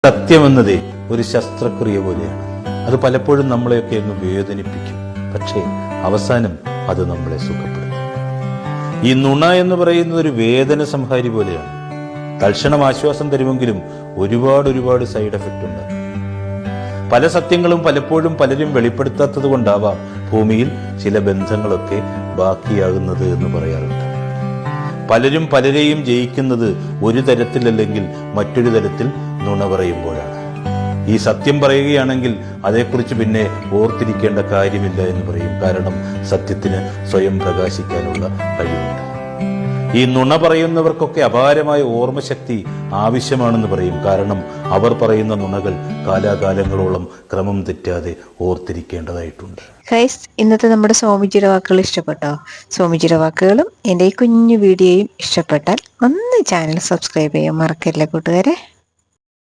സത്യമെന്നതേ ഒരു ശസ്ത്രക്രിയ പോലെയാണ്. അത് പലപ്പോഴും നമ്മളെയൊക്കെ അങ്ങ് വേദനിപ്പിക്കും. പക്ഷേ അവസാനം അത് നമ്മളെ സുഖപ്പെടുത്തും. ഈ നുണ എന്ന് പറയുന്നത് ഒരു വേദന സംഹാരി പോലെയാണ്. തൽക്ഷണം ആശ്വാസം തരുമെങ്കിലും ഒരുപാട് സൈഡ് എഫക്റ്റ് ഉണ്ട്. പല സത്യങ്ങളും പലപ്പോഴും പലരും വെളിപ്പെടുത്താത്തത് കൊണ്ടാവാം ഭൂമിയിൽ ചില ബന്ധങ്ങളൊക്കെ ബാക്കിയാകുന്നത് എന്ന് പറയാറുണ്ട്. പലരും പലരെയും ജയിക്കുന്നത് ഒരു തരത്തിലല്ലെങ്കിൽ മറ്റൊരു തരത്തിൽ നുണ പറയുമ്പോഴാണ്. ഈ സത്യം പറയുകയാണെങ്കിൽ അതേക്കുറിച്ച് പിന്നെ ഓർത്തിരിക്കേണ്ട കാര്യമില്ല എന്ന് പറയും. കാരണം സത്യത്തിന് സ്വയം പ്രകാശിക്കാനുള്ള കഴിവുണ്ട്. ഈ നുണ പറയുന്നവർക്കൊക്കെ അപാരമായ ഓർമ്മശക്തി ആവശ്യമാണെന്ന് പറയും. കാരണം അവർ പറയുന്ന നുണകൾ കാലാകാലങ്ങളോളം ക്രമം തെറ്റാതെ ഓർത്തിരിക്കേണ്ടതായിട്ടുണ്ട്. ഗൈസ്, ഇന്നത്തെ നമ്മുടെ സ്വാമിജിയുടെ വാക്കുകൾ ഇഷ്ടപ്പെട്ടോ? സ്വാമിജിയുടെ വാക്കുകളും എൻ്റെ ഈ കുഞ്ഞു വീഡിയോയും ഇഷ്ടപ്പെട്ടാൽ ഒന്ന് ചാനൽ സബ്സ്ക്രൈബ് ചെയ്യാൻ മറക്കല്ലേ കൂട്ടുകാരെ.